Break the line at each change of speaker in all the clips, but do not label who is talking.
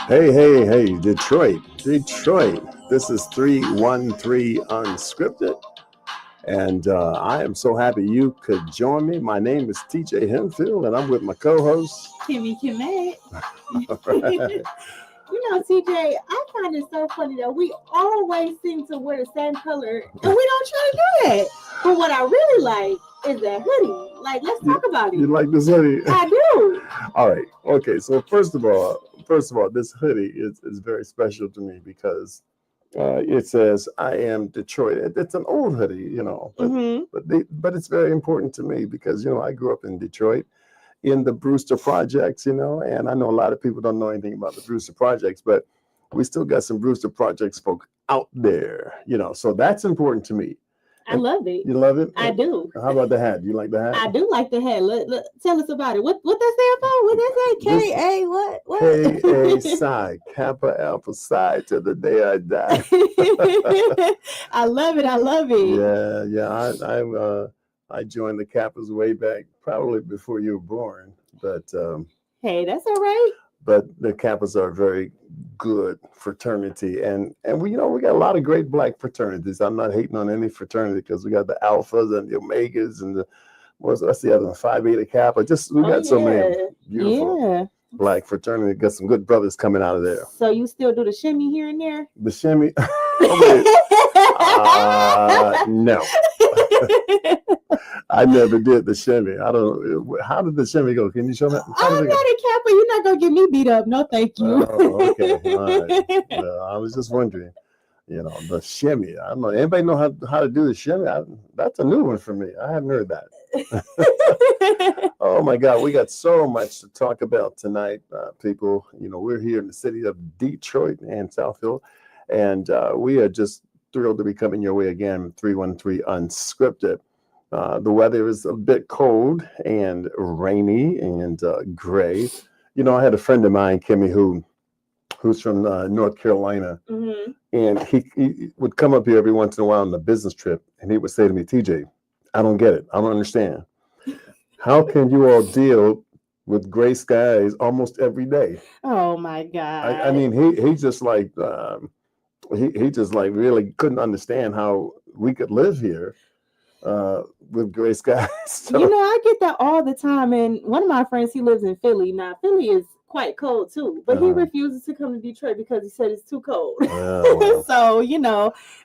Hey, hey, hey, Detroit. This is 313 Unscripted. And I am so happy you could join me. My name is TJ Henfield, and I'm with my co-host,
Kimmy Kimmett.
Right.
You know, TJ, I find it so funny that we always seem to wear the same color, and we don't try to do that. But what I really like is that hoodie. Like, let's talk about it.
You like this hoodie?
I do.
All right. Okay. So first of all, this hoodie is very special to me because it says "I am Detroit." It's an old hoodie, you know, but it's very important to me because I grew up in Detroit, in the Brewster Projects, and I know a lot of people don't know anything about the Brewster Projects, but we still got some Brewster Projects folk out there, so that's important to me.
I love it.
You love it?
I do.
How about the hat? Do you like the hat?
I do like the hat. Look, tell us about it. What that stand for? What that say? K-A what?
K-A Psi, Kappa Alpha Psi to the day I die.
I love it. I love it.
Yeah. I joined the Kappas way back, probably before you were born. But
hey, that's all right.
But the Kappas are a very good fraternity, and we got a lot of great black fraternities. I'm not hating on any fraternity because we got the Alphas and the Omegas and what's the other one? Phi Beta Kappa. We got so many beautiful black fraternity. Got some good brothers coming out of there.
So you still do the shimmy here and there?
The shimmy? No. I never did the shimmy. I don't. How did the shimmy go? Can you show me?
I'm not a Kappa. You're not gonna get me beat up. No, thank you.
Oh, okay. All right. Well, I was just wondering. The shimmy. I don't know. Anybody know how to do the shimmy? That's a new one for me. I haven't heard that. Oh my God, we got so much to talk about tonight, people. We're here in the city of Detroit and Southfield, and we are just thrilled to be coming your way again. 313 Unscripted. The weather is a bit cold and rainy and gray. I had a friend of mine, Kimmy, who's from North Carolina, and he would come up here every once in a while on a business trip, and he would say to me, TJ, I don't get it. I don't understand. How can you all deal with gray skies almost every day?
Oh my God!
I mean, he just like he just like really couldn't understand how we could live here with gray skies. So.
I get that all the time. And one of my friends, he lives in Philly. Now, Philly is quite cold too, but he refuses to come to Detroit because he said it's too cold. Wow. So,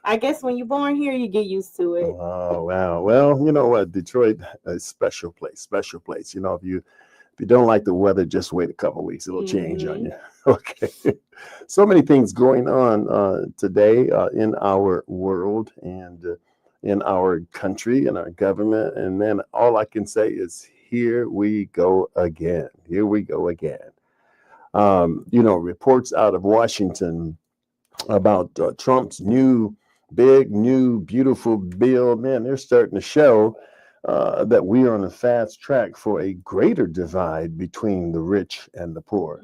I guess when you're born here, you get used to it.
Oh, wow. Well, you know what? Detroit is a special place. If you don't like the weather, just wait a couple of weeks. It'll change on you. Okay. So many things going on today in our world and in our country, in our government. And then all I can say is, here we go again. Here we go again. Reports out of Washington about Trump's new, beautiful bill. Man, they're starting to show that we are on a fast track for a greater divide between the rich and the poor.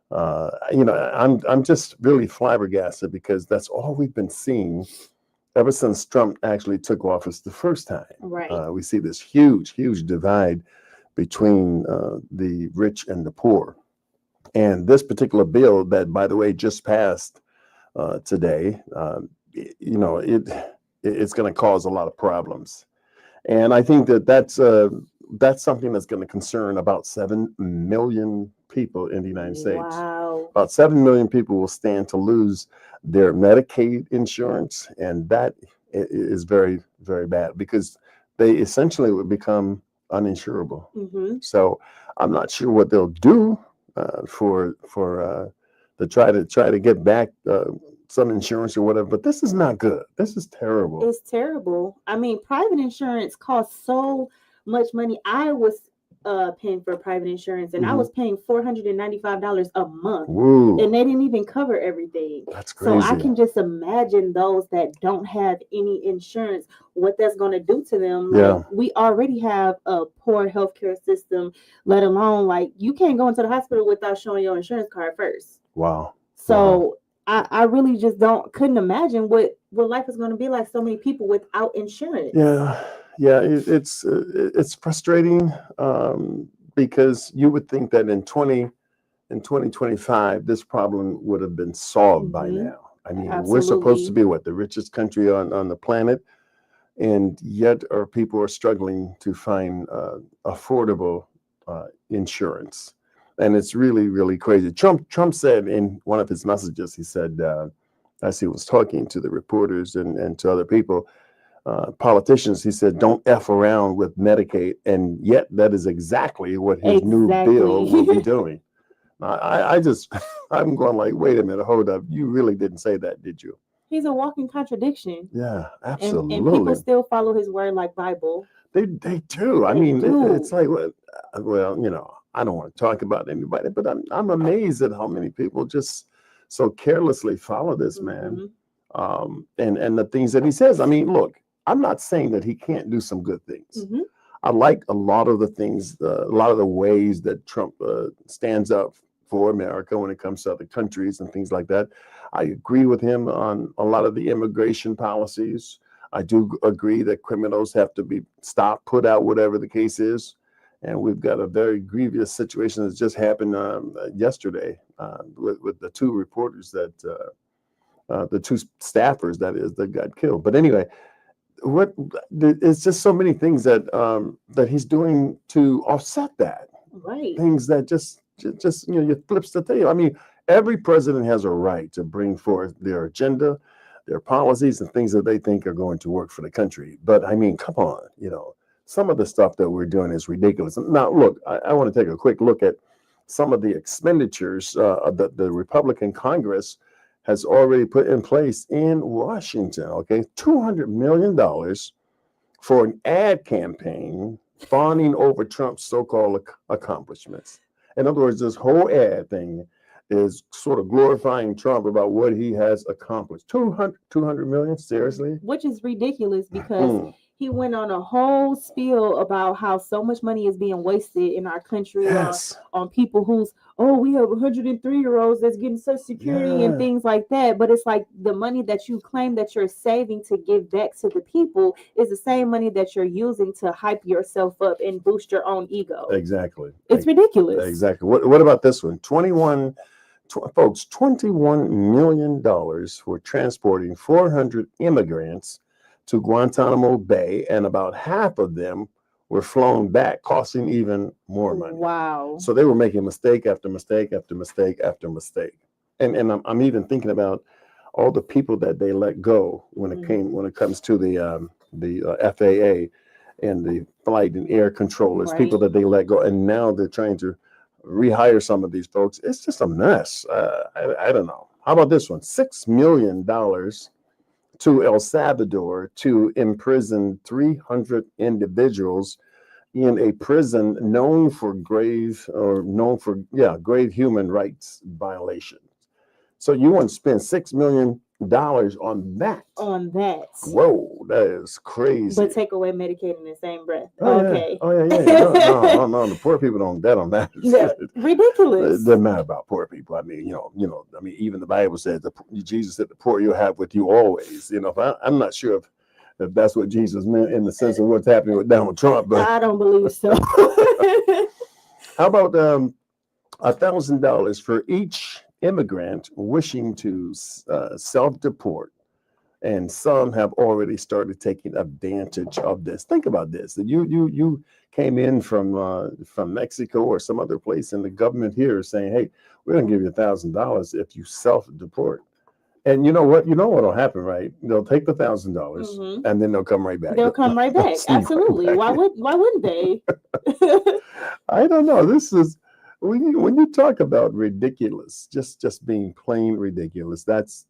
I'm just really flabbergasted because that's all we've been seeing ever since Trump actually took office the first time.
Right.
We see this huge divide between the rich and the poor. And this particular bill that, by the way, just passed today, it's going to cause a lot of problems. And I think that's something that's going to concern about 7 million people in the United States.
Wow.
About 7 million people will stand to lose their Medicaid insurance. And that is very, very bad because they essentially would become uninsurable. So I'm not sure what they'll do to try to get back some insurance or whatever, but this is not good. This is terrible.
It's terrible. I mean, private insurance costs so much money. I was paying for private insurance, and I was paying $495 a month.
Woo.
And they didn't even cover everything.
That's crazy.
So I can just imagine those that don't have any insurance, what that's going to do to them. Like, we already have a poor healthcare system, let alone you can't go into the hospital without showing your insurance card first.
Wow.
So I really just couldn't imagine what life is going to be like. So many people without insurance.
Yeah, it's frustrating, because you would think that in 2025 this problem would have been solved by now. I mean, we're supposed to be the richest country on the planet, and yet our people are struggling to find affordable insurance, and it's really, really crazy. Trump said in one of his messages, he said, as he was talking to the reporters and to other people, politicians, he said, don't F around with Medicaid, and yet that is exactly what his new bill will be doing. I'm going like, wait a minute, hold up, you really didn't say that, did you?
He's a walking contradiction.
Yeah, absolutely.
And people still follow his word like Bible.
They do. I mean, it's like, well, I don't want to talk about anybody, but I'm amazed at how many people just so carelessly follow this man, and the things that he says. I mean, look, I'm not saying that he can't do some good things. I like a lot of the things, a lot of the ways that Trump stands up for America when it comes to other countries and things like that. I agree with him on a lot of the immigration policies. I do agree that criminals have to be stopped, put out, whatever the case is. And we've got a very grievous situation that just happened yesterday with the two reporters the two staffers, that got killed. But anyway, it's just so many things that he's doing to offset that.
Right.
Things that just you flips the tail. I mean, every president has a right to bring forth their agenda, their policies, and things that they think are going to work for the country. But I mean, come on, some of the stuff that we're doing is ridiculous. Now, look, I want to take a quick look at some of the expenditures that the Republican Congress has already put in place in Washington. Okay, $200 million for an ad campaign fawning over Trump's so-called accomplishments. In other words, this whole ad thing is sort of glorifying Trump about what he has accomplished. 200 million, seriously?
Which is ridiculous, because he went on a whole spiel about how so much money is being wasted in our country on people we have 103-year-olds that's getting Social Security and things like that. But it's like the money that you claim that you're saving to give back to the people is the same money that you're using to hype yourself up and boost your own ego.
Exactly.
It's ridiculous.
Exactly. What about this one? $21 million for transporting 400 immigrants to Guantanamo Bay, and about half of them were flown back, costing even more money.
Wow.
So they were making mistake after mistake after mistake after mistake. And I'm even thinking about all the people that they let go when it comes to the FAA and the flight and air controllers, people that they let go, and now they're trying to rehire some of these folks. It's just a mess. I don't know. How about this one? $6 million to El Salvador to imprison 300 individuals in a prison known for grave human rights violations. So you want to spend $6 million on that?
On that.
Whoa, that is crazy.
But take away Medicaid in the same breath.
Okay.
Oh yeah.
No. The poor people don't. That don't matter.
Ridiculous.
It doesn't matter about poor people. I mean, even the Bible says Jesus said, "The poor you'll have with you always." I'm not sure if that's what Jesus meant in the sense of what's happening with Donald Trump, but
I don't believe so.
How about $1,000 for each immigrant wishing to self-deport? And some have already started taking advantage of this. Think about this: that you came in from Mexico or some other place, and the government here is saying, "Hey, we're going to give you $1,000 if you self-deport." And you know what? You know what'll happen, right? They'll take the $1,000 and then they'll come right back.
They'll come right back. Absolutely. Right back. Why wouldn't they?
I don't know. This is when you talk about ridiculous, just being plain ridiculous. That's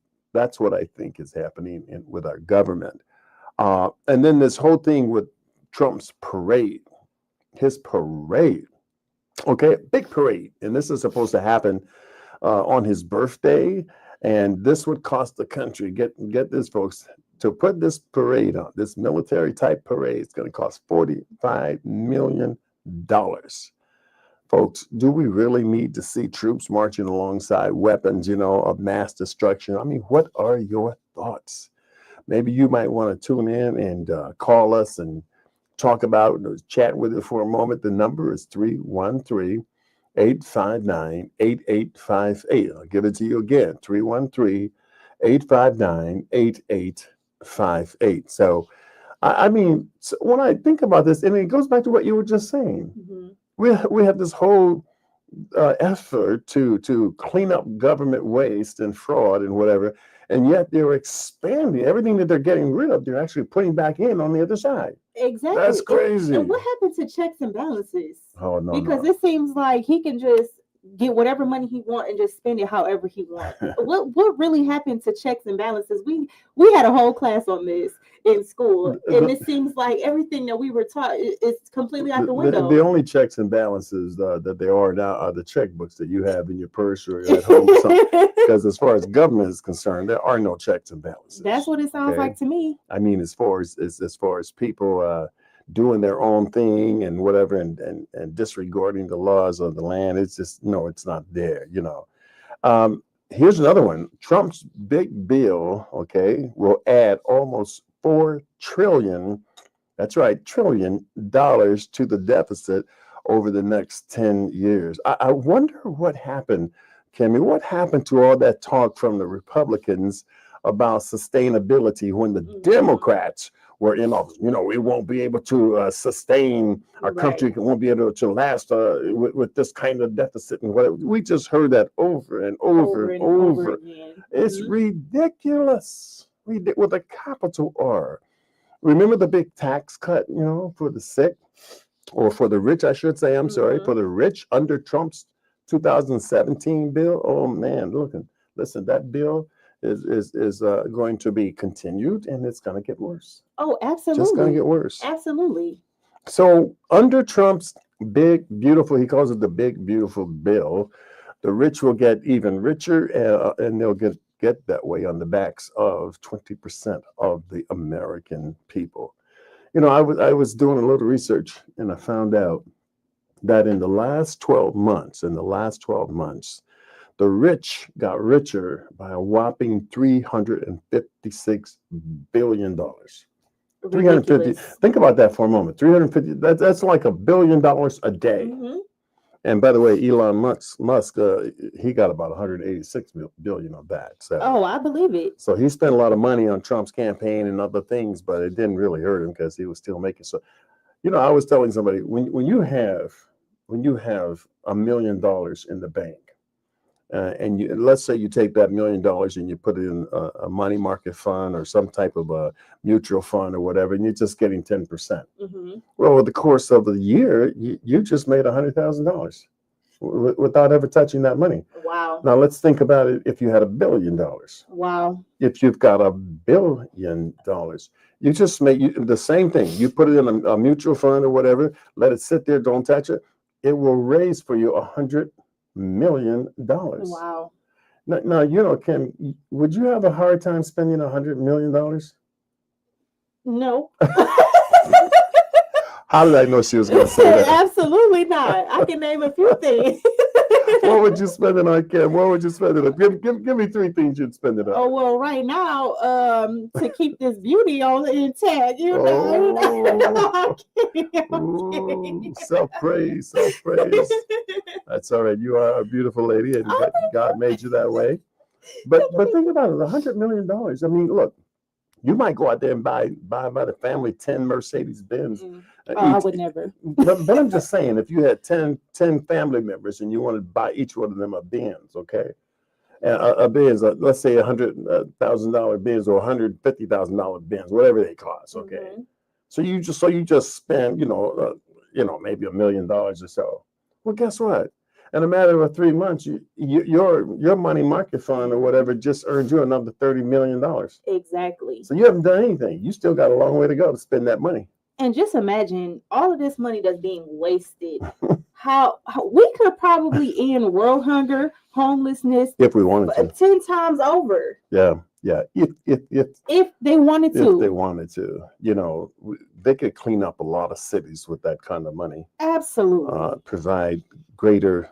what I think is happening with our government. And then this whole thing with Trump's parade, his parade. Okay, big parade. And this is supposed to happen on his birthday. And this would cost the country, get this, folks, to put this parade on, this military type parade, it's going to cost $45 million Folks, do we really need to see troops marching alongside weapons, of mass destruction? I mean, what are your thoughts? Maybe you might want to tune in and call us and talk about, chat with us for a moment. The number is 313-859-8858. I'll give it to you again, 313-859-8858. So, I mean, so when I think about this, and it goes back to what you were just saying. Mm-hmm. We have this whole effort to clean up government waste and fraud and whatever, and yet they're expanding everything that they're getting rid of. They're actually putting back in on the other side.
Exactly.
That's crazy.
And what happened to checks and balances?
Oh no!
Because it seems like he can just get whatever money he wants and just spend it however he wants. What really happened to checks and balances? We had a whole class on this in school, and it seems like everything that we were taught is completely out the window.
The only checks and balances that there are now are the checkbooks that you have in your purse or at home. Because as far as government is concerned, there are no checks and balances.
That's what it sounds like to me.
I mean, as far as people doing their own thing and whatever, and disregarding the laws of the land, it's just it's not there. Here's another one. Trump's big bill, will add almost $4 trillion. That's right, $1 trillion to the deficit over the next 10 years. I wonder what happened, Kimmy. What happened to all that talk from the Republicans about sustainability when the Democrats were in office? We won't be able to sustain our country. Won't be able to last with this kind of deficit and whatever. We just heard that over and over and over again. It's ridiculous. With a capital R. Remember the big tax cut, for the sick, or for the rich, I should say. I'm sorry, for the rich under Trump's 2017 bill. Oh man, listen, that bill is going to be continued, and it's going to get worse.
Oh, absolutely.
Just going to get worse.
Absolutely.
So under Trump's big, beautiful, he calls it the big, beautiful bill, the rich will get even richer, and they'll get that way on the backs of 20% of the American people. I was doing a little research, and I found out that in the last 12 months, the rich got richer by a whopping $356 billion. 350. Think about that for a moment. 350. That's like $1 billion a day. Mm-hmm. And by the way, Elon Musk, he got about 186 billion of that. So,
I believe it.
So he spent a lot of money on Trump's campaign and other things, but it didn't really hurt him because he was still making. So, I was telling somebody, when you have $1 million in the bank, and let's say you take that $1 million and you put it in a money market fund or some type of a mutual fund or whatever, and you're just getting 10%. Mm-hmm. Well, over the course of the year, you just made $100,000 without ever touching that money.
Wow.
Now let's think about it. If you had $1 billion.
Wow.
If you've got $1 billion, you just make the same thing. You put it in a mutual fund or whatever, let it sit there, don't touch it. It will raise for you $100 million.
Wow.
Now, Kim, would you have a hard time spending $100 million?
No.
How did I know she was going to say that?
Absolutely not. I can name a few things.
What would you spend it on, Kim? What would you spend it on? Give me 3 things you'd spend it on.
Oh, well, right now, to keep this beauty on intact,
Self-praise. That's all right. You are a beautiful lady, and God made you that way. But think about it, $100 million. I mean, look, you might go out there and buy the family 10 Mercedes Benz.
I would never.
But I'm just saying, if you had 10 family members and you wanted to buy each one of them a Benz, okay? And a Benz, let's say $100,000 Benz or $150,000 Benz, whatever they cost, okay? Mm-hmm. So you just spend, maybe $1 million or so. Well, guess what? In a matter of 3 months, your money market fund or whatever just earned you another $30 million.
Exactly.
So you haven't done anything. You still got a long way to go to spend that money.
And just imagine all of this money that's being wasted. how we could probably end world hunger, homelessness,
if we wanted to,
10 times over.
Yeah. Yeah,
if they wanted
if they
to.
wanted to, they could clean up a lot of cities with that kind of money.
Absolutely.
Provide greater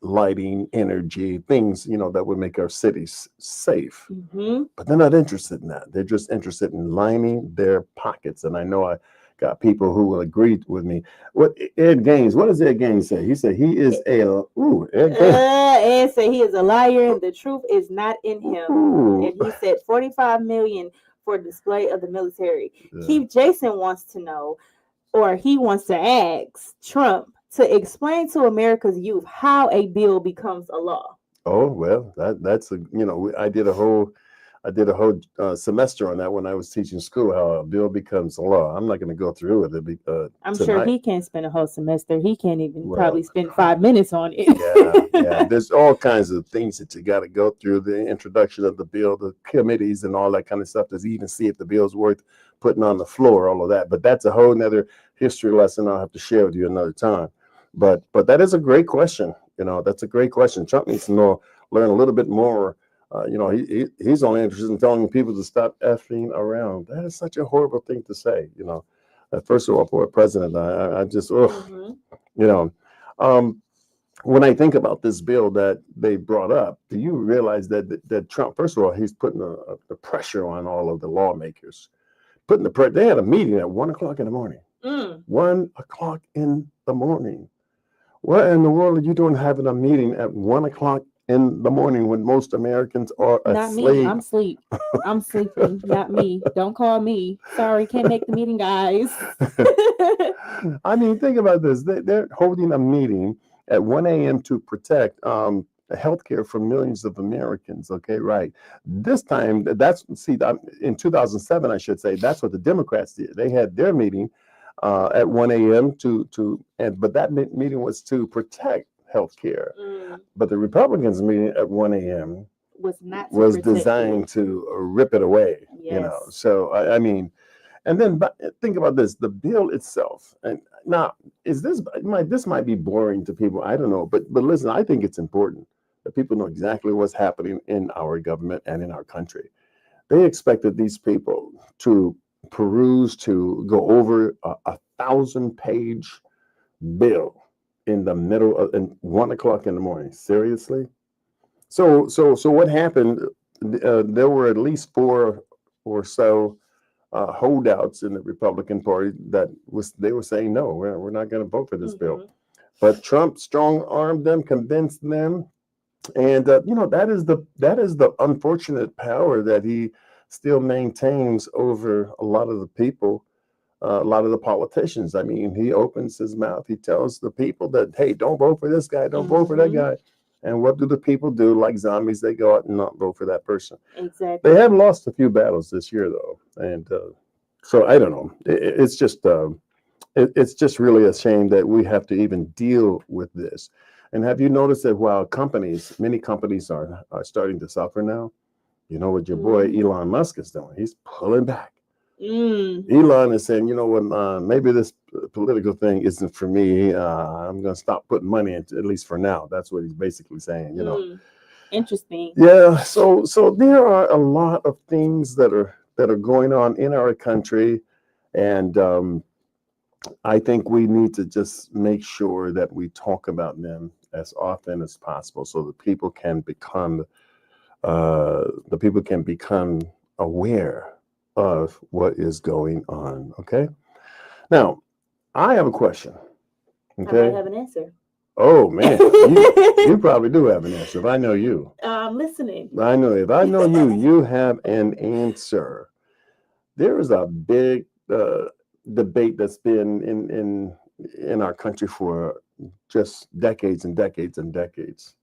lighting, energy, things that would make our cities safe.
Mm-hmm.
But they're not interested in that. They're just interested in lining their pockets. And I know I got people who will agree with me. What Ed Gaines? What does Ed Gaines say? He said he is Ed Gaines.
Ed said he is a liar and the truth is not in him.
Ooh.
And he said 45 million for display of the military.
Yeah.
Keith Jason wants to know, or he wants to ask Trump to explain to America's youth how a bill becomes a law.
Oh well, that's I did a whole semester on that when I was teaching school, how a bill becomes a law. I'm not going to go through with it
I'm
tonight.
sure he can't spend a whole semester. He can't even probably spend 5 minutes on it.
Yeah. There's all kinds of things that you got to go through: the introduction of the bill, the committees, and all that kind of stuff to even see if the bill's worth putting on the floor. All of that, but that's a whole nother history lesson I'll have to share with you another time. But that is a great question. That's a great question. Trump needs to learn a little bit more. He's only interested in telling people to stop effing around. That is such a horrible thing to say. First of all, for a president, I just, when I think about this bill that they brought up, do you realize that Trump, first of all, he's putting the pressure on all of the lawmakers, they had a meeting at 1:00 in the morning. 1:00 in the morning. What in the world are you doing having a meeting at 1:00 in the morning when most Americans are
not
asleep?
Me. I'm sleep. I'm sleeping. Not me. Don't call me. Sorry, can't make the meeting, guys.
I mean, think about this. They're holding a meeting at 1 a.m. to protect health care for millions of Americans. Okay, right. This time, in 2007, I should say, that's what the Democrats did. They had their meeting at 1 a.m. but that meeting was to protect health care. But the Republicans meeting at 1 a.m. was designed to rip it away.
Yes.
So I mean, and then think about this: the bill itself. And now, this might be boring to people. I don't know, but listen, I think it's important that people know exactly what's happening in our government and in our country. They expected these people to peruse, to go over a 1,000-page bill in the middle of 1:00 in the morning. Seriously? So what happened? There were at least 4 or so holdouts in the Republican Party they were saying no, we're not going to vote for this bill. But Trump strong armed them, convinced them, and that is the unfortunate power that he still maintains over a lot of the people. A lot of the politicians. I mean, he opens his mouth. He tells the people that, hey, don't vote for this guy. Don't vote for that guy. And what do the people do? Like zombies, they go out and not vote for that person.
Exactly.
They have lost a few battles this year, though. And so I don't know. It's just really a shame that we have to even deal with this. And have you noticed that while many companies are starting to suffer now, you know what your boy Elon Musk is doing? He's pulling back. Elon is saying, you know what, maybe this political thing isn't for me. I'm going to stop putting money into, at least for now. That's what he's basically saying,
Interesting.
Yeah. So there are a lot of things that are going on in our country. And I think we need to just make sure that we talk about them as often as possible so that people can become aware of what is going on. Okay. Now, I have a question. Okay.
I might have an answer.
Oh man, you probably do have an answer. If I know you,
I'm listening.
I know if I know you, you have an answer. There is a big debate that's been in our country for just decades and decades and decades,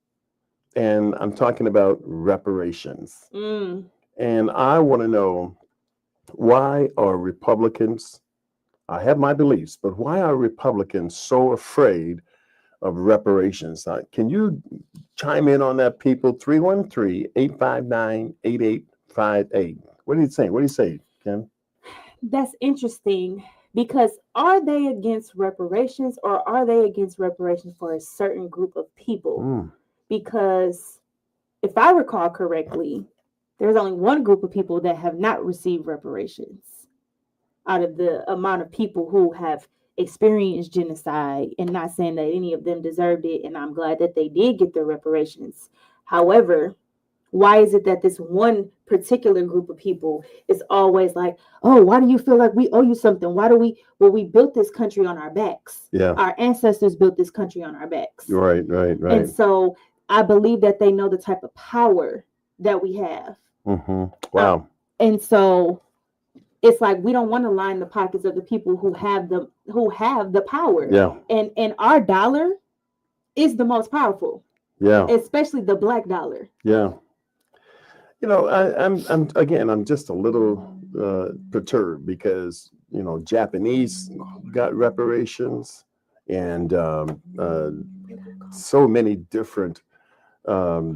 and I'm talking about reparations. And I want to know, why are Republicans, I have my beliefs, but why are Republicans so afraid of reparations? Can you chime in on that, people? 313-859-8858. What do you think? What do you say, Kim?
That's interesting, because are they against reparations, or are they against reparations for a certain group of people? Because if I recall correctly, there's only one group of people that have not received reparations out of the amount of people who have experienced genocide, and not saying that any of them deserved it. And I'm glad that they did get their reparations. However, why is it that this one particular group of people is always like, oh, why do you feel like we owe you something? We built this country on our backs.
Yeah.
Our ancestors built this country on our backs.
Right.
And so I believe that they know the type of power that we have.
Mm-hmm. Wow.
And so it's like we don't want to line the pockets of the people who have the power.
Yeah.
And our dollar is the most powerful.
Yeah.
Especially the black dollar.
Yeah. I'm just a little perturbed because Japanese got reparations, and so many different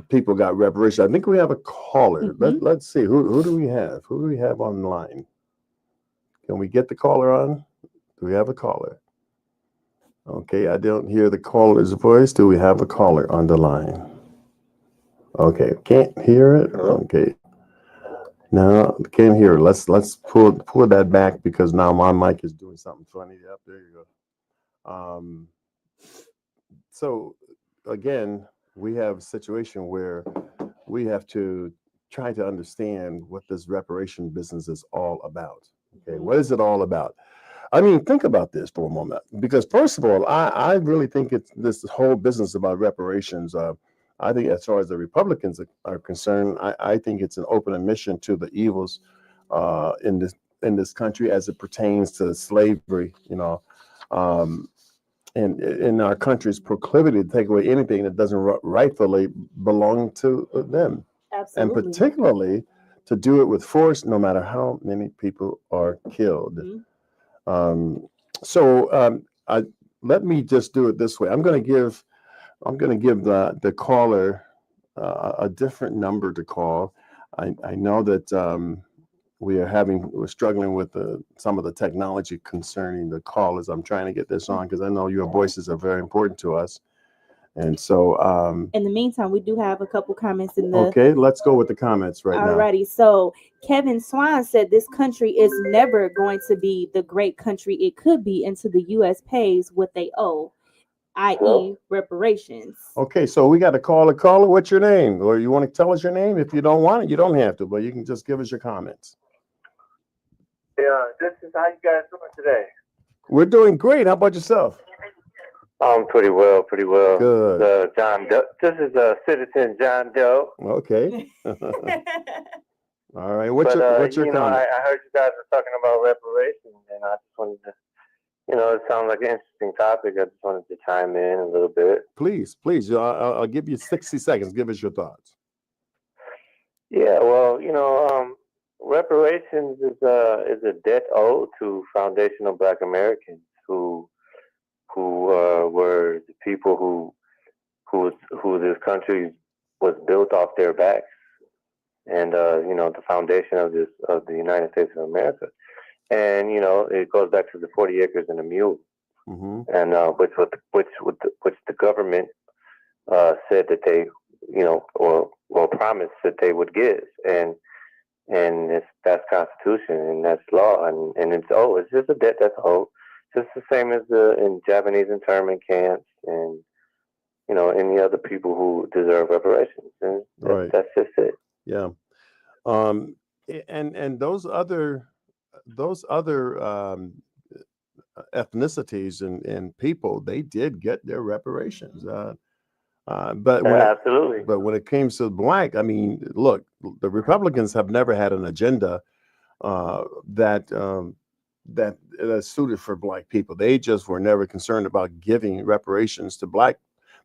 people got reparations. I think we have a caller.
Mm-hmm.
Let's see who do we have? Who do we have online? Can we get the caller on? Do we have a caller? Okay, I don't hear the caller's voice. Do we have a caller on the line? Okay, can't hear it. Okay, no, can't hear it. Let's pull that back because now my mic is doing something funny. Yep, there you go. So again, we have a situation where we have to try to understand what this reparation business is all about. Okay, what is it all about? I mean, think about this for a moment, because first of all, I really think it's this whole business about reparations. I think as far as the Republicans are concerned, I think it's an open admission to the evils in this country as it pertains to slavery, and in our country's proclivity to take away anything that doesn't rightfully belong to them.
Absolutely.
And particularly to do it with force, no matter how many people are killed. Mm-hmm. Let me just do it this way. I'm going to give the caller a different number to call. I know that we're struggling with some of the technology concerning the callers. I'm trying to get this on because I know your voices are very important to us. And so
in the meantime, we do have a couple comments in the...
Okay, let's go with the comments right now.
Alrighty, so Kevin Swan said this country is never going to be the great country it could be until the U.S. pays what they owe, i.e. reparations.
Okay, so we got a caller. What's your name? Or you want to tell us your name? If you don't want it, you don't have to, but you can just give us your comments.
Yeah, this is how you guys doing today?
We're doing great. How about yourself?
I'm pretty well.
Good.
John Doe. This is Citizen John Doe.
Okay. All right. What's your comment?
I heard you guys were talking about reparations, and I just wanted to, it sounds like an interesting topic. I just wanted to chime in a little bit.
Please. I'll give you 60 seconds. Give us your thoughts.
Yeah. Well, reparations is a debt owed to foundational Black Americans who were the people who this country was built off their backs, and the foundation of the United States of America, and it goes back to the 40 acres and a mule, mm-hmm. and which the government said that they or promised that they would give, and that's Constitution and that's law, and it's just a debt that's owed. Just the same as in Japanese internment camps and any other people who deserve reparations. And that's just it.
Yeah. And those other ethnicities and people, they did get their reparations.
Absolutely.
But when it came to Black, I mean, look, the Republicans have never had an agenda that is suited for Black people. They just were never concerned about giving reparations to Black.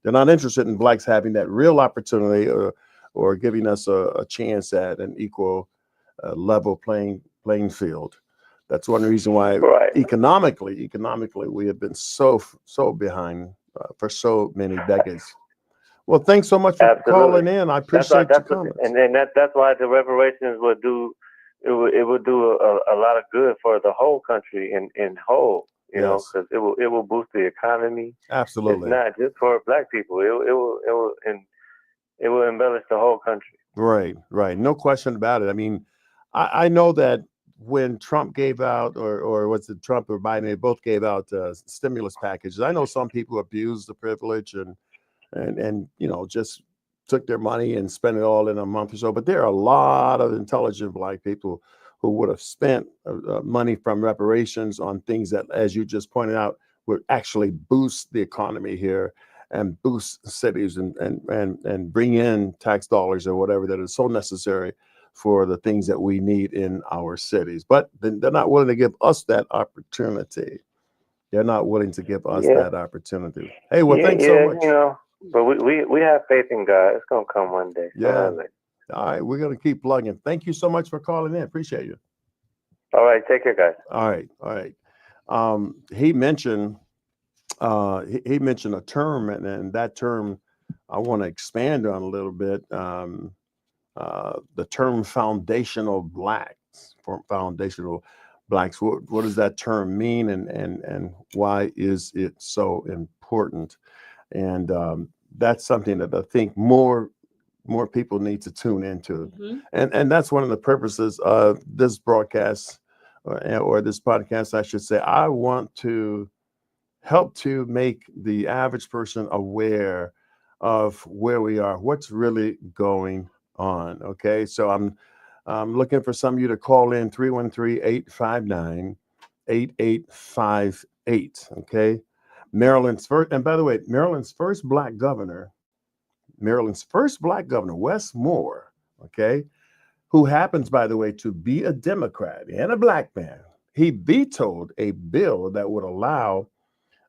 They're not interested in Blacks having that real opportunity or giving us a chance at an equal level playing field. That's one reason why economically we have been so behind for so many decades. Well, thanks so much for calling in. I appreciate your comments.
And that's why the reparations would do. It would do a lot of good for the whole country in whole, because it will boost the economy.
Absolutely,
it's not just for Black people. It will embellish the whole country.
Right, right. No question about it. I mean, I know that when Trump gave out, or was it Trump or Biden, they both gave out stimulus packages. I know some people abused the privilege and just took their money and spent it all in a month or so. But there are a lot of intelligent Black people who would have spent money from reparations on things that, as you just pointed out, would actually boost the economy here and boost cities and bring in tax dollars or whatever that is so necessary for the things that we need in our cities. But they're not willing to give us that opportunity. They're not willing to give us
Yeah,
that opportunity. Hey, well,
yeah,
thanks so
yeah.
much.
But we have faith in God. It's gonna come one day.
Yeah. All right. We're going to keep plugging. Thank you so much for calling in. Appreciate you.
All right, take care, guys.
All right. All right. He mentioned he mentioned a term, and that term I want to expand on a little bit. The term foundational Blacks, for foundational Blacks. What does that term mean, and why is it so important? And that's something that I think more people need to tune into. And that's one of the purposes of this broadcast or this podcast, I should say. I want to help to make the average person aware of where we are, what's really going on. Okay, so I'm looking for some of you to call in 313-859-8858. Okay, Maryland's first, and by the way, Maryland's first Black governor, Wes Moore, okay, who happens, by the way, to be a Democrat and a Black man. He vetoed a bill that would allow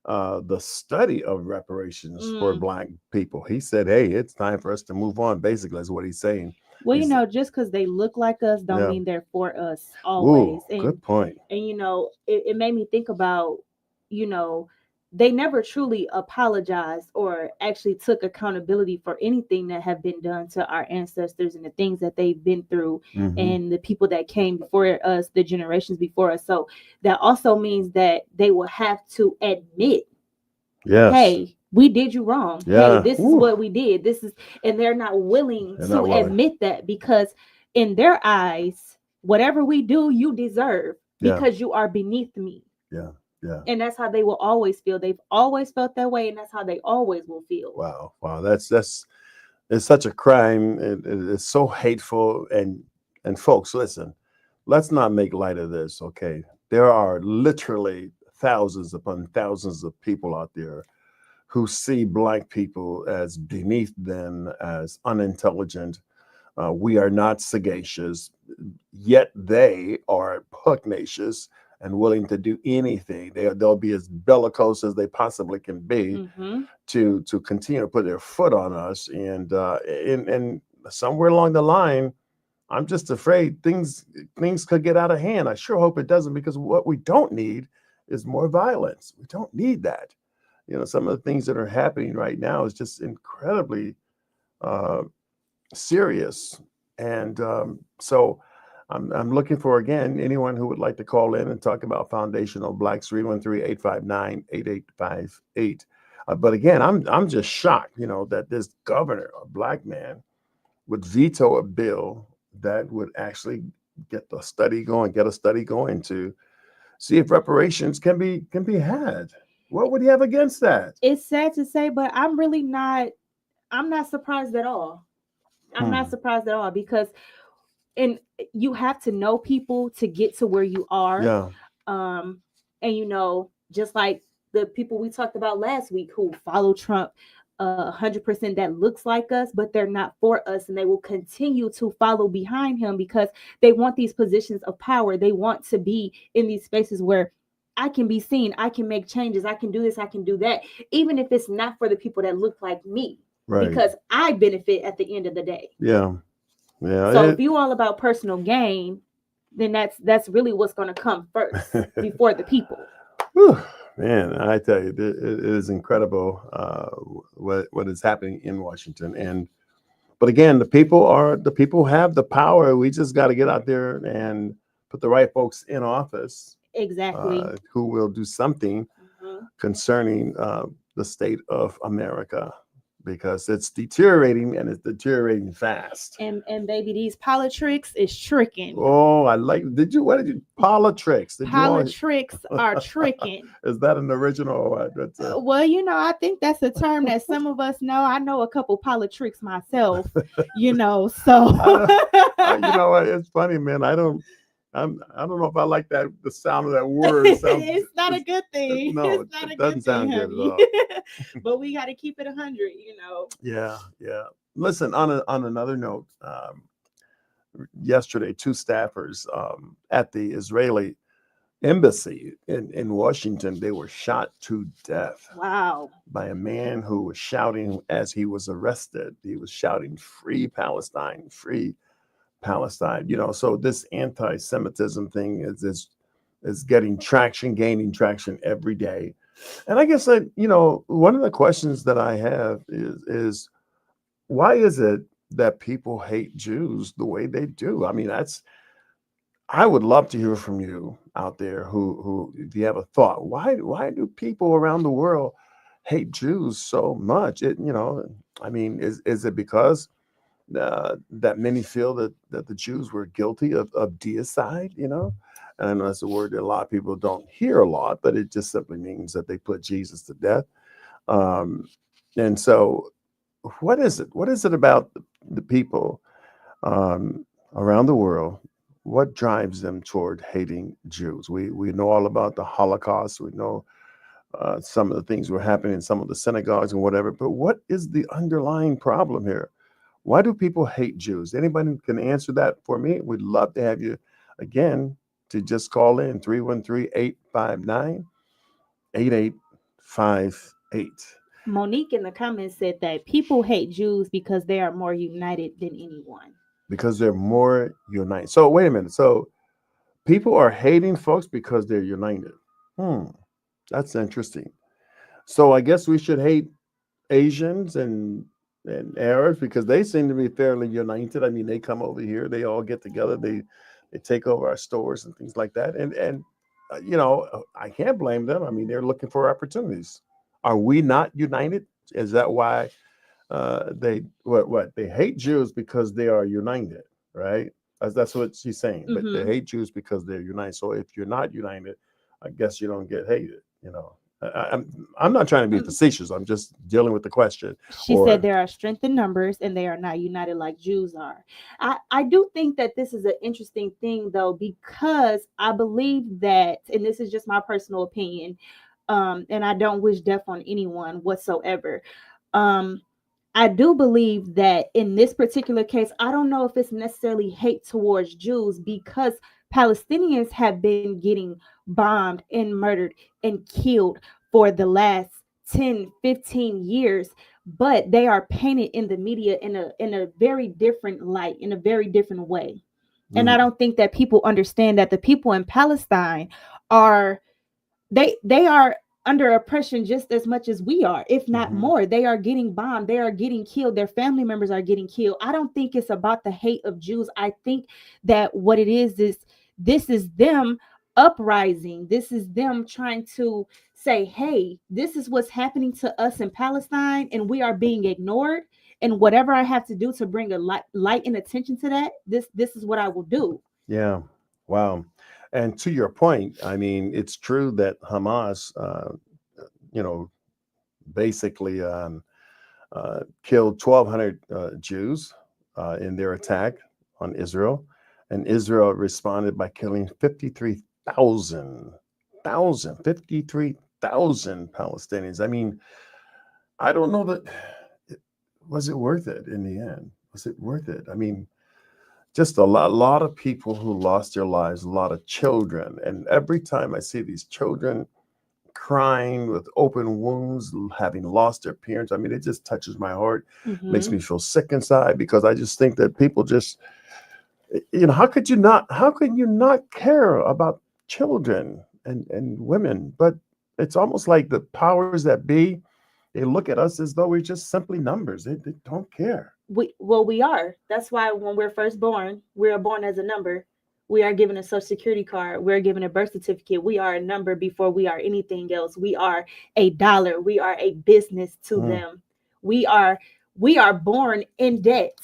the study of reparations for Black people. He said, hey, it's time for us to move on, basically, is what he's saying.
Well, just because they look like us don't mean they're for us always.
Ooh, good point.
And, it made me think about, they never truly apologized or actually took accountability for anything that have been done to our ancestors and the things that they've been through and the people that came before us, the generations before us. So that also means that they will have to admit, hey, we did you wrong. Hey, this is what we did. And they're not willing to admit that, because in their eyes, whatever we do, you deserve, because you are beneath me.
Yeah. Yeah.
And that's how they will always feel. They've always felt that way, and that's how they always will feel.
Wow. That's it's such a crime. It's so hateful. And folks, listen, let's not make light of this. Okay, there are literally thousands upon thousands of people out there who see Black people as beneath them, as unintelligent. We are not sagacious, yet they are pugnacious and willing to do anything. They'll be as bellicose as they possibly can be to continue to put their foot on us. And somewhere along the line, I'm just afraid things could get out of hand. I sure hope it doesn't, because what we don't need is more violence. We don't need that. Some of the things that are happening right now is just incredibly serious. And so I'm looking for, again, anyone who would like to call in and talk about foundational Blacks, 313-859-8858. But again, I'm just shocked, that this governor, a Black man, would veto a bill that would actually get a study going to see if reparations can be had. What would he have against that?
It's sad to say, but I'm not surprised at all. I'm not surprised at all, because you have to know people to get to where you are.
Yeah.
And just like the people we talked about last week who follow Trump 100%, that looks like us, but they're not for us, and they will continue to follow behind him because they want these positions of power. They want to be in these spaces where I can be seen, I can make changes, I can do this, I can do that, even if it's not for the people that look like me, because I benefit at the end of the day.
Yeah.
So if you all about personal gain, then that's really what's going to come first before the people.
Whew, man, I tell you, it is incredible what is happening in Washington. But again, the people have the power. We just got to get out there and put the right folks in office.
Exactly.
Who will do something concerning the state of America. because it's deteriorating and it's deteriorating fast.
And baby, these politics is tricking.
Oh, what did you politics?
Politics are tricking.
Is that an original?
Well, I think that's a term that some of us know. I know a couple politics myself, so.
It's funny, man. I don't know if I like the sound of that word.
It's not a good thing.
No,
it's not
it doesn't sound good at all.
But we got to keep it 100,
Yeah. Listen, on another note, yesterday, 2 staffers at the Israeli embassy in Washington, they were shot to death.
Wow.
By a man who was shouting as he was arrested. He was shouting, "Free Palestine, free Palestine." So this anti-Semitism thing is gaining traction every day. And I guess one of the questions that I have is why is it that people hate Jews the way they do? I mean, I would love to hear from you out there who if you have a thought, why do people around the world hate Jews so much? I mean, is it because that many feel that the Jews were guilty of deicide? And I know that's a word that a lot of people don't hear a lot, but it just simply means that they put Jesus to death. And so, what is it? What is it about the people around the world? What drives them toward hating Jews? We know all about the Holocaust. We know some of the things were happening in some of the synagogues and whatever. But what is the underlying problem here? Why do people hate Jews? Anybody can answer that for me? We'd love to have you again to just call in 313-859-8858.
Monique in the comments said that people hate Jews because they are more united than anyone.
Because they're more united. So wait a minute. So people are hating folks because they're united. That's interesting. So I guess we should hate Asians and Arabs because they seem to be fairly united. I mean, they come over here, they all get together, they take over our stores and things like that. And I can't blame them. I mean, they're looking for opportunities. Are we not united? Is that why they hate Jews because they are united, right? That's what she's saying. But they hate Jews because they're united. So if you're not united, I guess you don't get hated. I'm not trying to be facetious. I'm just dealing with the question.
She said there are strength in numbers and they are not united like Jews are. I do think that this is an interesting thing, though, because I believe that, and this is just my personal opinion, and I don't wish death on anyone whatsoever. I do believe that in this particular case, I don't know if it's necessarily hate towards Jews because Palestinians have been getting bombed and murdered and killed for the last 10, 15 years, but they are painted in the media in a very different light, in a very different way. And I don't think that people understand that the people in Palestine are under oppression just as much as we are, if not more. They are getting bombed. They are getting killed. Their family members are getting killed. I don't think it's about the hate of Jews. I think that what it is this is them uprising. This is them trying to say, hey, this is what's happening to us in Palestine and we are being ignored. And whatever I have to do to bring a light and attention to that, this is what I will do.
Yeah. Wow. And to your point, I mean, it's true that Hamas, basically killed 1,200 Jews in their attack on Israel. And Israel responded by killing 53,000 Palestinians. I mean, I don't know that. Was it worth it in the end? Was it worth it? I mean, just a lot of people who lost their lives, a lot of children. And every time I see these children crying with open wounds, having lost their parents, I mean, it just touches my heart, makes me feel sick inside, because I just think that people just, how could you not care about children and women? But it's almost like the powers that be, they look at us as though we're just simply numbers. They don't care.
We are. That's why when we're first born, we are born as a number. We are given a social security card. We're given a birth certificate. We are a number before we are anything else. We are a dollar. We are a business to them. We are born in debt.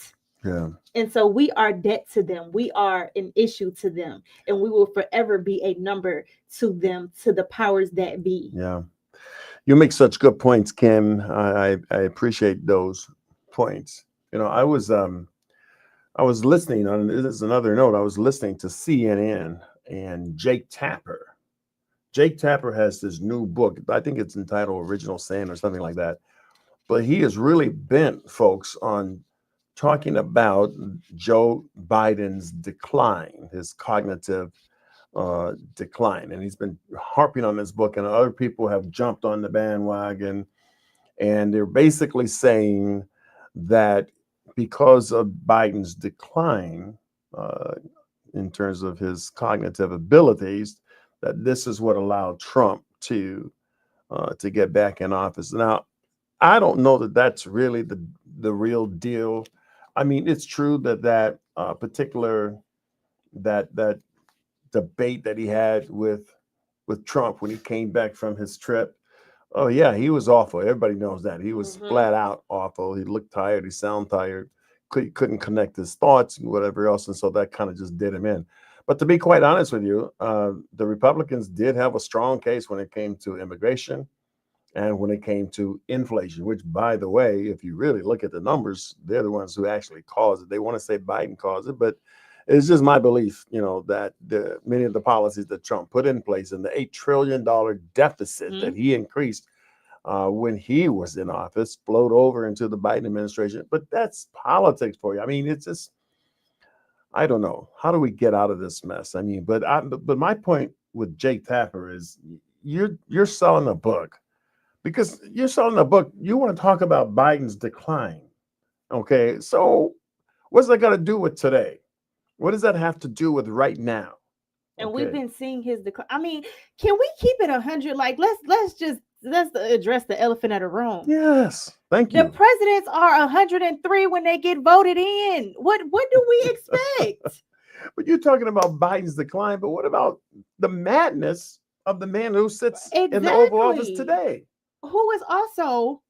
Yeah.
And so we are debt to them. We are an issue to them. And we will forever be a number to them, to the powers that be.
Yeah. You make such good points, Kim. I appreciate those points. I was listening on, this is another note. I was listening to CNN and Jake Tapper. Jake Tapper has this new book. I think it's entitled Original Sin or something like that. But he is really bent, folks, on talking about Joe Biden's decline, his cognitive decline. And he's been harping on this book, and other people have jumped on the bandwagon. And they're basically saying that because of Biden's decline in terms of his cognitive abilities, that this is what allowed Trump to get back in office. Now, I don't know that that's really the real deal. I mean, it's true that particular that debate that he had with Trump when he came back from his trip. Oh yeah, he was awful. Everybody knows that. He was flat out awful. He looked tired. He sounded tired. Couldn't connect his thoughts and whatever else. And so that kind of just did him in. But to be quite honest with you, the Republicans did have a strong case when it came to immigration and when it came to inflation, which, by the way, if you really look at the numbers, they're the ones who actually caused it. They want to say Biden caused it, but it's just my belief, that many of the policies that Trump put in place and the $8 trillion deficit that he increased when he was in office flowed over into the Biden administration. But that's politics for you. I mean, it's just, I don't know. How do we get out of this mess? I mean, but my point with Jake Tapper is you're selling a book. Because you're selling a book, you want to talk about Biden's decline. Okay, so what's that got to do with today? What does that have to do with right now?
And we've been seeing his decline. I mean, can we keep it 100? Like, let's address the elephant in the room.
Yes, thank you.
The presidents are 103 when they get voted in. What do we expect?
But you're talking about Biden's decline, but what about the madness of the man who sits in the Oval Office today?
Who is also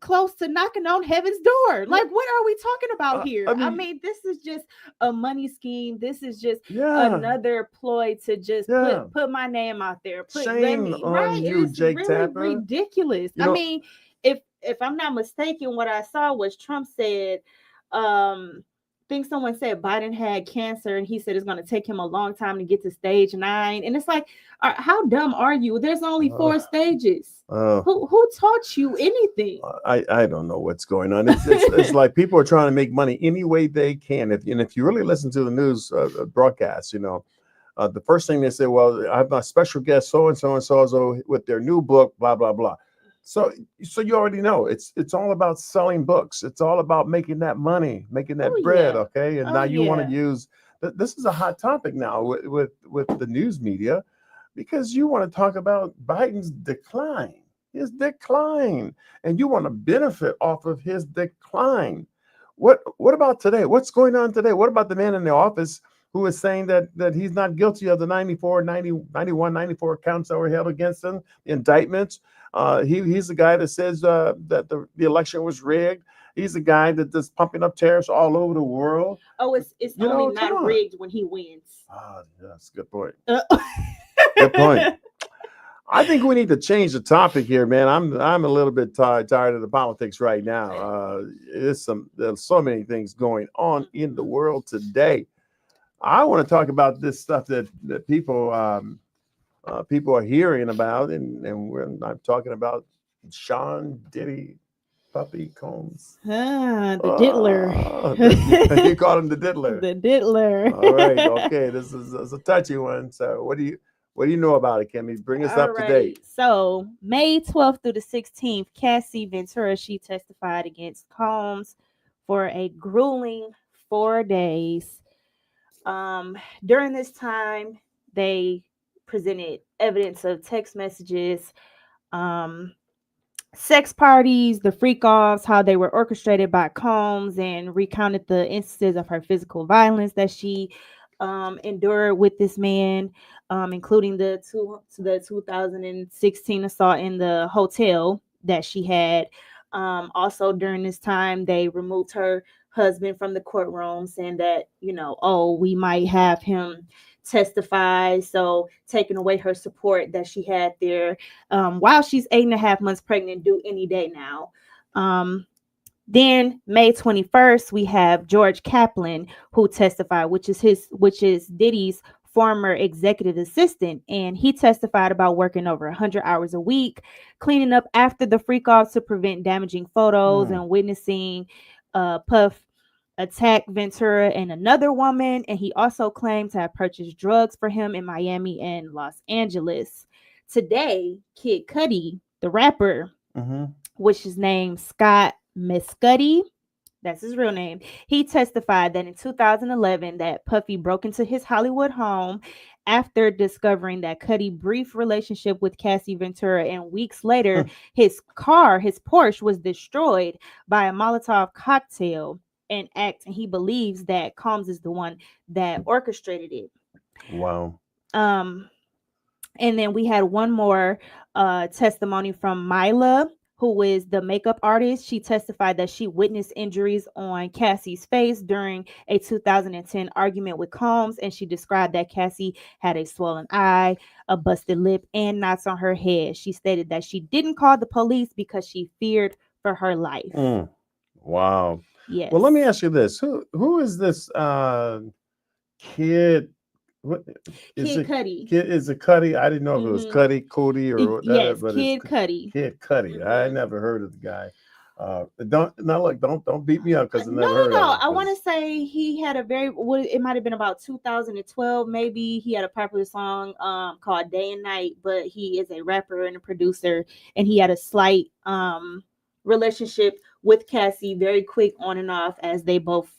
close to knocking on heaven's door. Like, what are we talking about here? I mean, this is just a money scheme. This is just another ploy to just put my name out there.
Shame on you,
it's
Jake
really
Tapper.
Ridiculous. I mean, if I'm not mistaken, what I saw was Trump said, I think someone said Biden had cancer, and he said it's going to take him a long time to get to stage 9. And it's like, how dumb are you? There's only 4 stages. Who taught you anything?
I don't know what's going on. It's like people are trying to make money any way they can. If you really listen to the news broadcast, the first thing they say, well, I have my special guest so and so with their new book, blah blah blah. So you already know it's all about selling books. It's all about making that money, making that bread. Yeah. Okay. And now you want to use, this is a hot topic now with the news media, because you want to talk about Biden's decline, his decline, and you want to benefit off of his decline. What about today? What's going on today? What about the man in the office who is saying that he's not guilty of the 91, 94 counts that were held against him, indictments? He's the guy that says that the election was rigged. He's the guy that's pumping up tariffs all over the world.
Oh, it's only not rigged when he wins.
That's a good point. Good point. I think we need to change the topic here, man. I'm a little bit tired of the politics right now. There's so many things going on in the world today. I want to talk about this stuff that people are hearing about, and I'm talking about Sean Diddy Puppy Combs.
The diddler.
You call him the diddler.
The diddler.
All right. Okay. This is a touchy one. So what do you know about it, Kimmy? Bring us up to date.
So May 12th through the 16th, Cassie Ventura, she testified against Combs for a grueling 4 days. During this time, they presented evidence of text messages, sex parties, the freak-offs, how they were orchestrated by Combs, and recounted the instances of her physical violence that she endured with this man, including the 2016 assault in the hotel that she had. Also, during this time, they removed her husband from the courtroom, saying that, oh, we might have him testify. So, taking away her support that she had there while she's 8.5 months pregnant, due any day now. Then May 21st, we have George Kaplan, who testified, which is Diddy's former executive assistant, and he testified about working over 100 hours a week, cleaning up after the freak offs to prevent damaging photos, and witnessing Puff attack Ventura and another woman. And he also claimed to have purchased drugs for him in Miami and Los Angeles. Today, Kid Cudi, the rapper, which is named Scott Mescudi, that's his real name, he testified that in 2011 that Puffy broke into his Hollywood home after discovering that Cudi's brief relationship with Cassie Ventura, and weeks later his Porsche, was destroyed by a Molotov cocktail and act, and he believes that Combs is the one that orchestrated it.
Wow.
And then we had one more testimony from Myla, who is the makeup artist. She testified that she witnessed injuries on Cassie's face during a 2010 argument with Combs, and she described that Cassie had a swollen eye, a busted lip, and knots on her head. She stated that she didn't call the police because she feared for her life.
Wow.
Yes.
Well, let me ask you this: who is this kid? What is
Kid
it?
Cudi.
Is it Cudi? I didn't know if it was Cudi or whatever.
Yes,
but
Kid Cudi.
Kid Cudi. I never heard of the guy. Don't beat me up because I never heard of him.
I want to say he had it might have been about 2012, maybe. He had a popular song called Day and Night, but he is a rapper and a producer, and he had a slight relationship with Cassie, very quick on and off, as they both,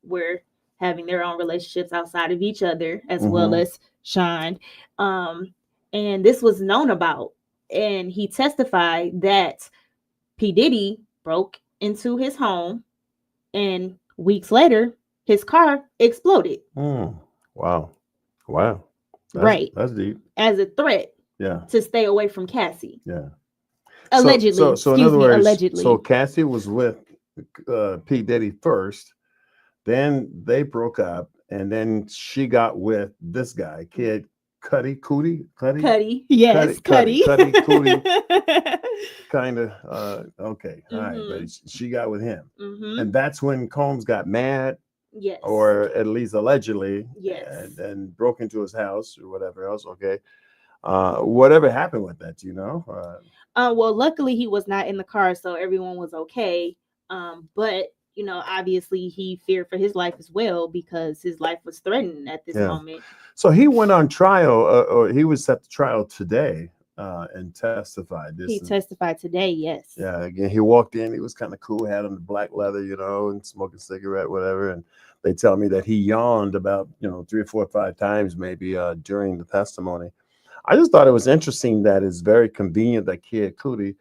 were having their own relationships outside of each other, as well as Sean. And this was known about, and he testified that P. Diddy broke into his home, and weeks later, his car exploded.
Wow. That's deep.
As a threat to stay away from Cassie.
Yeah.
Allegedly.
So in other words,
allegedly.
So Cassie was with P. Diddy first, then they broke up, and then she got with this guy, Kid Cudi.
Yes, Cudi.
Kind of. Okay. All right. But she got with him. And that's when Combs got mad.
Yes.
Or at least allegedly.
Yes.
And broke into his house or whatever else. Okay. Whatever happened with that,
well, luckily he was not in the car, so everyone was okay. But obviously he feared for his life as well, because his life was threatened at this moment.
So he went on trial, or he was set to trial today, and testified.
He testified today, yes.
Yeah, again, he walked in, he was kind of cool, had on the black leather, and smoking a cigarette, whatever. And they tell me that he yawned about, 3 or 4 or 5 times maybe during the testimony. I just thought it was interesting that it's very convenient that Kid Cudi,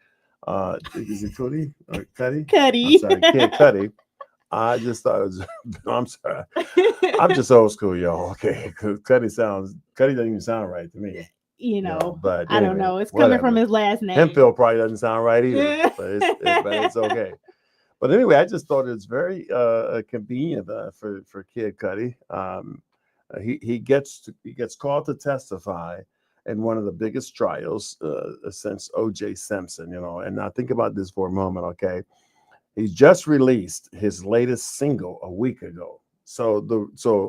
is it Cudi or Cudi?
Cudi.
I'm sorry, Kid Cudi. I just thought it was, I'm sorry. I'm just old school, y'all. Okay. Cudi doesn't even sound right to me.
But anyway, I don't know. It's coming from his last name.
Hemphill probably doesn't sound right either, but it's okay. But anyway, I just thought it's very convenient for Kid Cudi. He gets called to testify in one of the biggest trials since O.J. Simpson, And now think about this for a moment, okay? He just released his latest single a week ago. So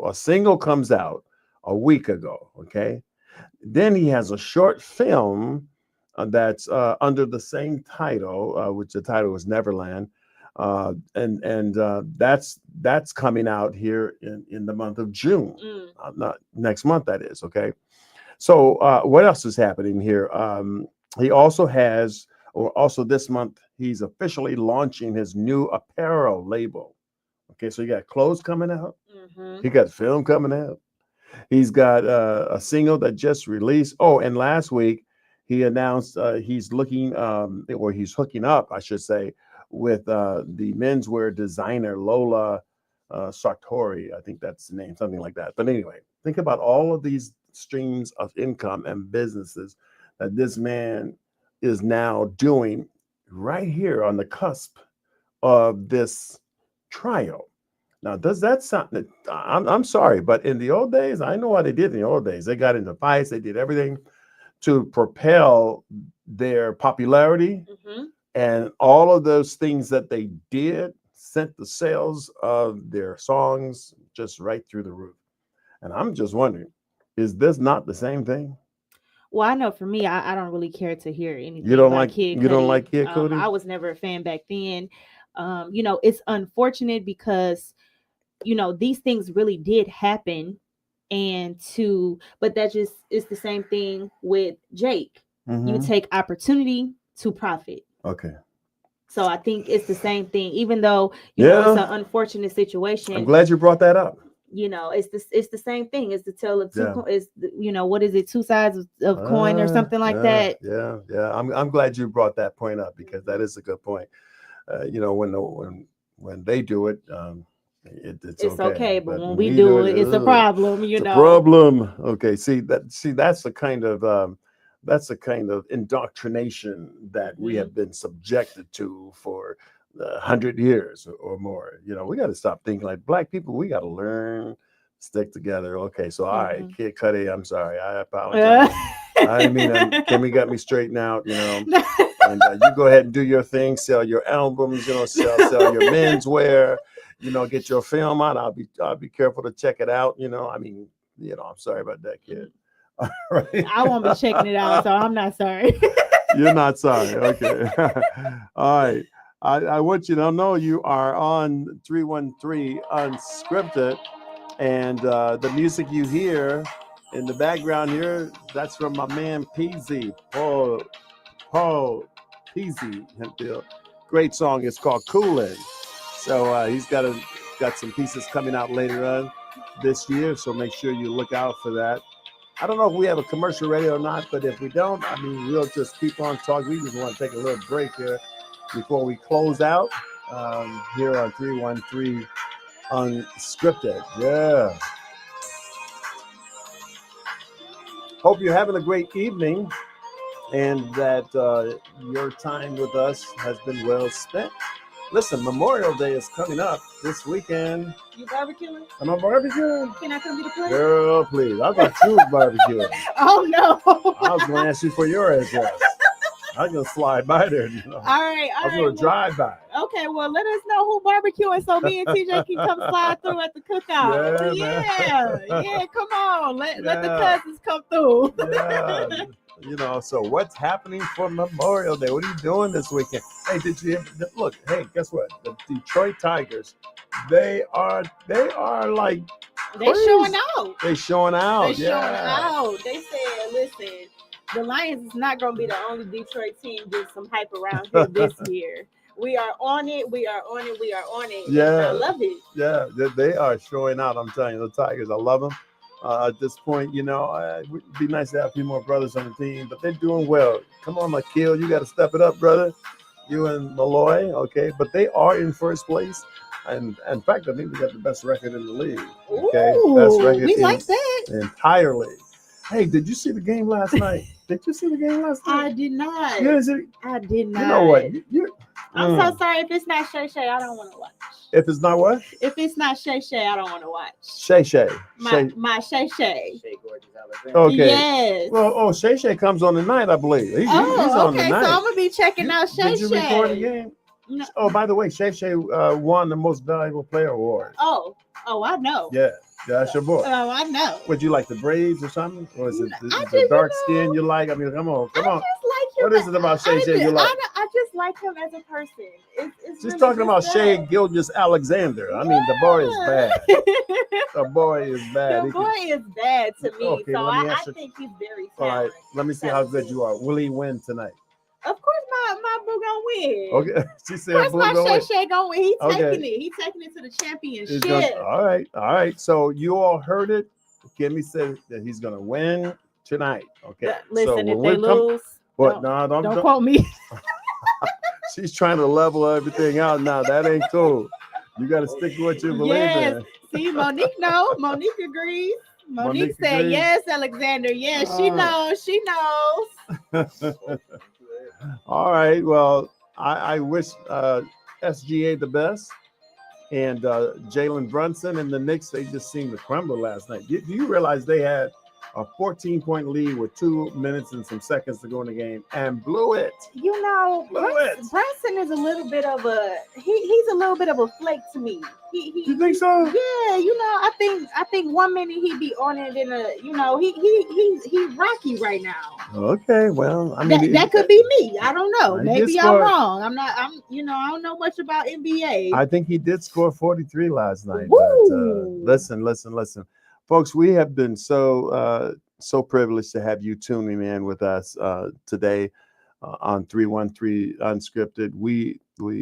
a single comes out a week ago, okay? Then he has a short film that's under the same title, which the title is Neverland, and that's coming out here in the month of June, not next month, that is, okay? So what else is happening here? He also has, or also this month, he's officially launching his new apparel label. Okay, so you got clothes coming out. He got film coming out. He's got a single that just released. Oh, and last week he announced he's looking, or he's hooking up, I should say, with the menswear designer Lola Sartori. I think that's the name, something like that. But anyway, think about all of these streams of income and businesses that this man is now doing right here on the cusp of this trial. Now, does that sound? I'm sorry, but in the old days, I know what they did in the old days. They got into fights. They did everything to propel their popularity, and all of those things that they did sent the sales of their songs just right through the roof. And I'm just wondering, is this not the same thing?
Well, I know for me, I don't really care to hear anything
You don't
by
like
Kid
you don't
Cudi.
like Kid Cudi?
I was never a fan back then. It's unfortunate because these things really did happen, but that just is the same thing with Jake. You take opportunity to profit.
Okay.
So I think it's the same thing, even though it's an unfortunate situation.
I'm glad you brought that up.
It's the same thing. It's the tale of two. What is it? Two sides of coin or something like that.
Yeah. I'm glad you brought that point up because that is a good point. When they do it, it's okay.
But when we do it, it's a problem.
It's a problem. Okay. That's the kind of indoctrination that we have been subjected to for 100 years or more. We got to stop thinking like Black people. We got to learn, stick together. Okay, so all right, Kid Cudi, I'm sorry, I apologize. I mean, Kimmy got me straightened out. And you go ahead and do your thing, sell your albums, sell your menswear, get your film out. I'll be careful to check it out. I'm sorry about that, kid.
Right. I won't be checking it out, so I'm not sorry.
You're not sorry. Okay. All right. I want you to know you are on 313 Unscripted, and the music you hear in the background here, that's from my man PZ, Paul PZ. Great song. It's called Coolin'. So he's got some pieces coming out later on this year, so make sure you look out for that. I don't know if we have a commercial radio or not, but if we don't, we'll just keep on talking. We just want to take a little break here before we close out here on 313 Unscripted. Yeah. Hope you're having a great evening and that your time with us has been well spent. Listen, Memorial Day is coming up this weekend.
You barbecuing?
Am I barbecuing?
Can I come to the place?
Girl, please. I thought you was barbecuing.
Oh, no.
I was going to ask you for your address. I was going to slide by there.
All right.
I was going to drive by.
Okay, well, let us know who barbecuing so me and TJ can come slide through at the cookout. Yeah, come on. Let the cousins come through.
Yeah. So what's happening for Memorial Day? What are you doing this weekend? Hey, did you look? Hey, guess what? The Detroit Tigers, they are like
they're showing out.
They're showing out.
Showing out. They said, listen, the Lions is not going to be the only Detroit team getting some hype around here this year. We are on it. Yeah, I love it.
Yeah, they are showing out. I'm telling you, the Tigers, I love them. At this point, it would be nice to have a few more brothers on the team, but they're doing well. Come on, McKeel, you got to step it up, brother. You and Malloy, okay? But they are in first place. And in fact, I think we got the best record in the league. Okay,
ooh,
best record.
We like that
entirely. Hey, did you see the game last night?
I did not.
Yeah,
I did not.
You know what?
I'm so sorry if it's not Shay Shay. I don't want to watch.
If it's not what?
If it's not Shay Shay, I don't want to watch.
Shay Shay.
My Shay Shay.
Okay.
Yes.
Well, Shay Shay comes on tonight, I believe. He's on
okay.
tonight.
So I'm gonna be checking out Shay Shay.
Did you record the game? No. Oh, by the way, Shay Shay won the Most Valuable Player award.
Oh, I know.
Yeah, that's your boy.
Oh, I know.
Would you like the braids or something? Or is it the dark skin you like? I mean, come on.
I just like him.
What is it about Shay Shay you like?
I just like him as a person. It's
She's talking about Shay Gilgeous-Alexander. I mean, the boy is bad. The boy is bad.
The boy is bad to me.
Okay,
so I think he's very talented.
All right, let me see how good you are. Will he win tonight?
Of course, my boo gonna win.
Okay, she said
of course,
boo
my Shay gonna win. He's taking
it.
He's taking it to the championship.
All right. So you all heard it. Kimmy said that he's gonna win tonight. Okay.
Listen, if they lose, don't quote me.
She's trying to level everything out now. That ain't cool. You got to stick to what you believe in.
See, Monique knows. Monique agrees. Monique said, agrees. Yes, Alexander. Yes, she knows. She knows.
All right. Well, I wish SGA the best. And Jalen Brunson and the Knicks, they just seemed to crumble last night. Do you realize they had a 14-point lead with 2 minutes and some seconds to go in the game and blew it?
You know, Brunson is a little bit of he's a little bit of a flake to me.
You think so?
Yeah, you know, I think 1 minute he be on it in he's rocky right now.
Okay, well, I mean
that could be me. I don't know. Maybe I'm wrong. I don't know much about NBA.
I think he did score 43 last night. Woo! But listen. Folks, we have been so privileged to have you tuning in with us today on 313 Unscripted. We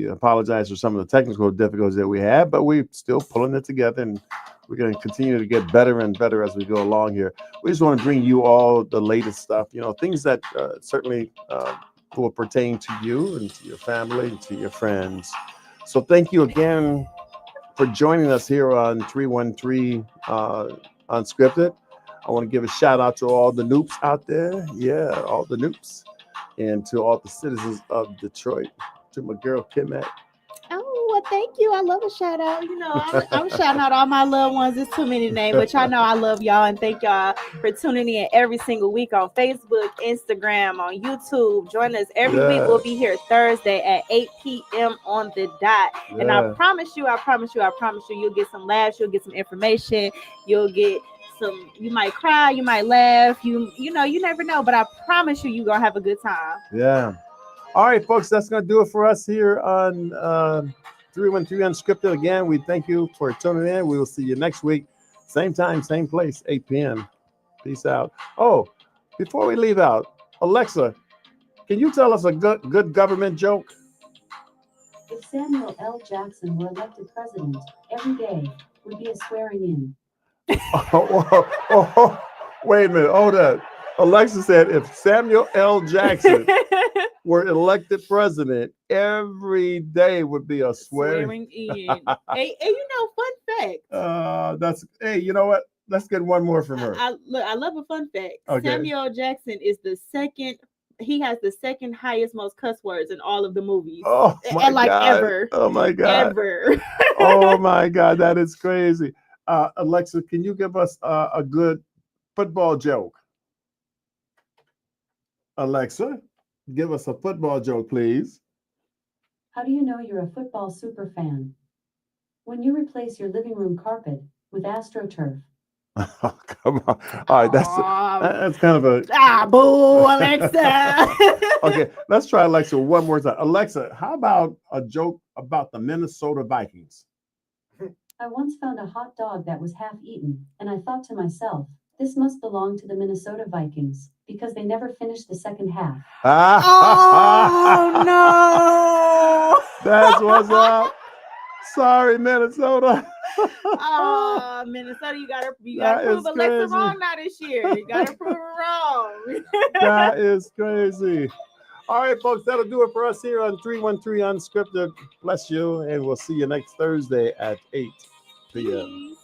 apologize for some of the technical difficulties that we had, but we're still pulling it together, and we're going to continue to get better and better as we go along here. We just want to bring you all the latest stuff, things that certainly will pertain to you and to your family and to your friends. So thank you again for joining us here on 313 Unscripted. I want to give a shout out to all the noops out there. Yeah, all the noops. And to all the citizens of Detroit. To my girl, Kimet.
Oh, well, thank you. I love a shout out. I'm shouting out all my loved ones. It's too many names, but y'all know I love y'all, and thank y'all for tuning in every single week on Facebook, Instagram, on YouTube. Join us every week. We'll be here Thursday at 8 p.m. on the dot. Yeah. And I promise you, you'll get some laughs, you'll get some information, you'll get you might cry, you might laugh, you never know, but I promise you're gonna have a good time.
Yeah. All right, folks, that's gonna do it for us here on 313 Unscripted. Again, we thank you for tuning in. We will see you next week, same time, same place, 8 p.m. Peace out. Oh, before we leave out, Alexa, can you tell us a good government joke?
If Samuel L. Jackson were elected president, every day would be a swearing in.
Wait a minute. Hold up. Alexa said if Samuel L. Jackson were elected president, every day would be a swearing
in. Hey, fun fact.
You know what? Let's get one more from her.
I love a fun fact.
Okay.
Samuel L. Jackson is the second. He has the second highest most cuss words in all of the movies.
Oh my God.
Ever.
Oh my God.
Ever.
Oh my God. That is crazy. Alexa, can you give us a good football joke? Alexa, give us a football joke, please.
How do you know you're a football super fan? When you replace your living room carpet with AstroTurf.
Oh, come on. All right, that's kind of a...
boo, Alexa.
Okay, let's try Alexa one more time. Alexa, how about a joke about the Minnesota Vikings?
I once found a hot dog that was half eaten, and I thought to myself, this must belong to the Minnesota Vikings, because they never finished the second half.
Oh, no!
That's what's up. Sorry, Minnesota.
Minnesota, you gotta prove Alexa wrong now this year. You gotta prove her wrong.
That is crazy. All right, folks, that'll do it for us here on 313 Unscripted. Bless you, and we'll see you next Thursday at 8 p.m.